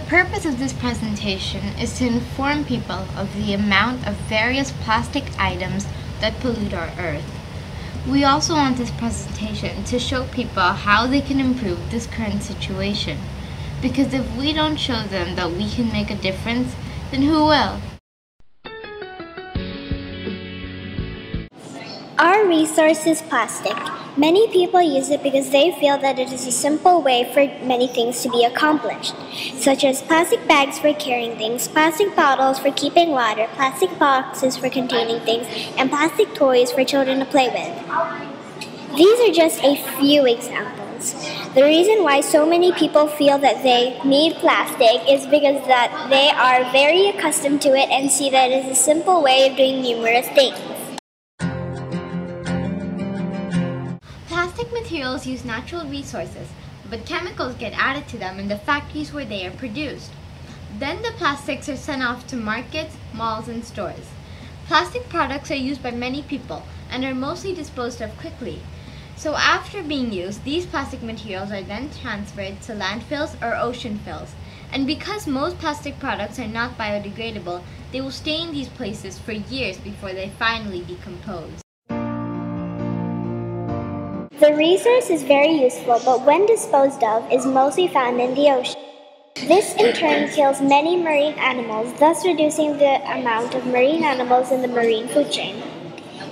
purpose of this presentation is to inform people of the amount of various plastic items that pollute our earth. We also want this presentation to show people how they can improve this current situation. Because if we don't show them that we can make a difference, then who will? Our resource is plastic. Many people use it because they feel that it is a simple way for many things to be accomplished, such as plastic bags for carrying things, plastic bottles for keeping water, plastic boxes for containing things, and plastic toys for children to play with. These are just a few examples. The reason why so many people feel that they need plastic is because that they are very accustomed to it and see that it is a simple way of doing numerous things. Plastic materials use natural resources, but chemicals get added to them in the factories where they are produced. Then the plastics are sent off to markets, malls, and stores. Plastic products are used by many people and are mostly disposed of quickly. So after being used, these plastic materials are then transferred to landfills or ocean fills. And because most plastic products are not biodegradable, they will stay in these places for years before they finally decompose. The resource is very useful, but when disposed of, is mostly found in the ocean. This in turn kills many marine animals, thus reducing the amount of marine animals in the marine food chain.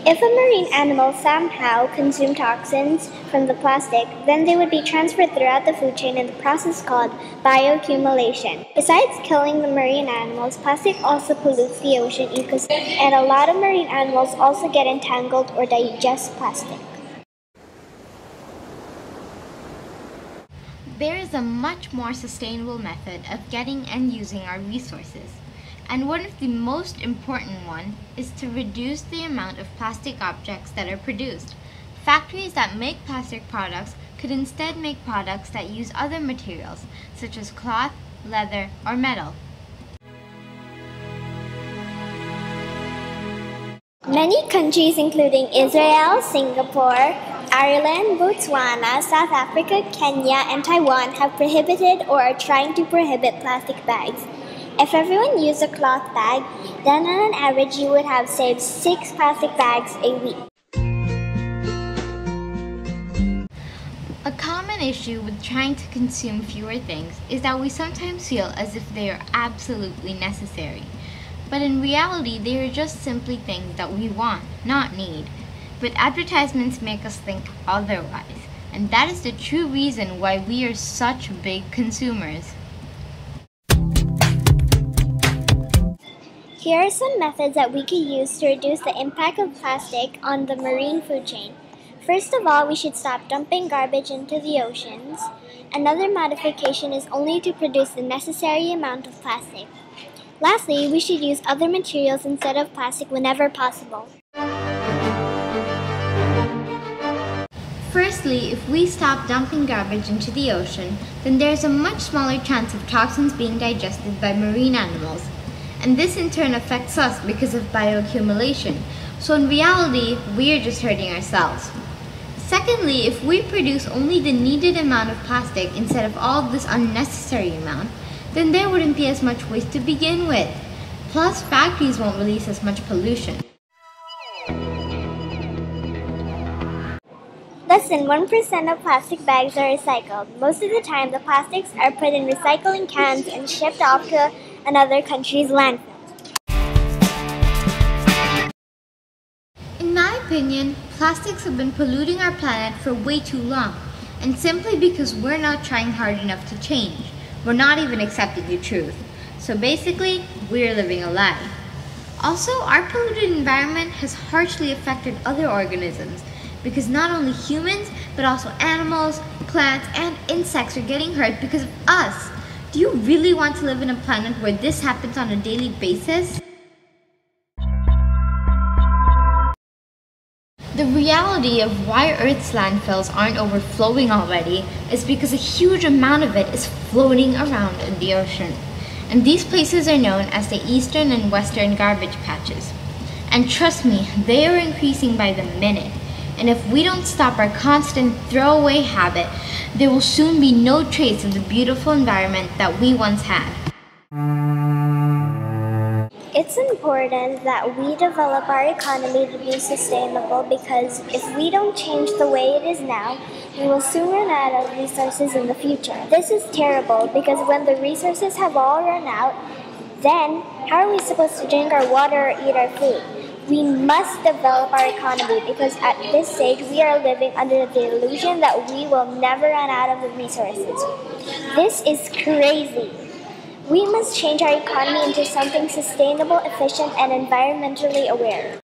If a marine animal somehow consumed toxins from the plastic, then they would be transferred throughout the food chain in the process called bioaccumulation. Besides killing the marine animals, plastic also pollutes the ocean ecosystem, and a lot of marine animals also get entangled or digest plastic. There is a much more sustainable method of getting and using our resources. And one of the most important one is to reduce the amount of plastic objects that are produced. Factories that make plastic products could instead make products that use other materials, such as cloth, leather, or metal. Many countries including Israel, Singapore, Ireland, Botswana, South Africa, Kenya, and Taiwan have prohibited or are trying to prohibit plastic bags. If everyone used a cloth bag, then on an average you would have saved 6 plastic bags a week. A common issue with trying to consume fewer things is that we sometimes feel as if they are absolutely necessary. But in reality, they are just simply things that we want, not need. But advertisements make us think otherwise, and that is the true reason why we are such big consumers. Here are some methods that we could use to reduce the impact of plastic on the marine food chain. First of all, we should stop dumping garbage into the oceans. Another modification is only to produce the necessary amount of plastic. Lastly, we should use other materials instead of plastic whenever possible. Firstly, if we stop dumping garbage into the ocean, then there is a much smaller chance of toxins being digested by marine animals. And this in turn affects us because of bioaccumulation. So in reality, we are just hurting ourselves. Secondly, if we produce only the needed amount of plastic instead of all of this unnecessary amount, then there wouldn't be as much waste to begin with. Plus, factories won't release as much pollution. Less than 1% of plastic bags are recycled. Most of the time, the plastics are put in recycling cans and shipped off to another country's landfill. In my opinion, plastics have been polluting our planet for way too long, and simply because we're not trying hard enough to change. We're not even accepting the truth. So basically, we're living a lie. Also, our polluted environment has harshly affected other organisms, because not only humans, but also animals, plants, and insects are getting hurt because of us. Do you really want to live in a planet where this happens on a daily basis? The reality of why Earth's landfills aren't overflowing already is because a huge amount of it is floating around in the ocean. And these places are known as the eastern and western garbage patches. And trust me, they are increasing by the minute. And if we don't stop our constant throwaway habit, there will soon be no trace of the beautiful environment that we once had. It's important that we develop our economy to be sustainable because if we don't change the way it is now, we will soon run out of resources in the future. This is terrible because when the resources have all run out, then how are we supposed to drink our water or eat our food? We must develop our economy because at this stage we are living under the illusion that we will never run out of the resources. This is crazy. We must change our economy into something sustainable, efficient, and environmentally aware.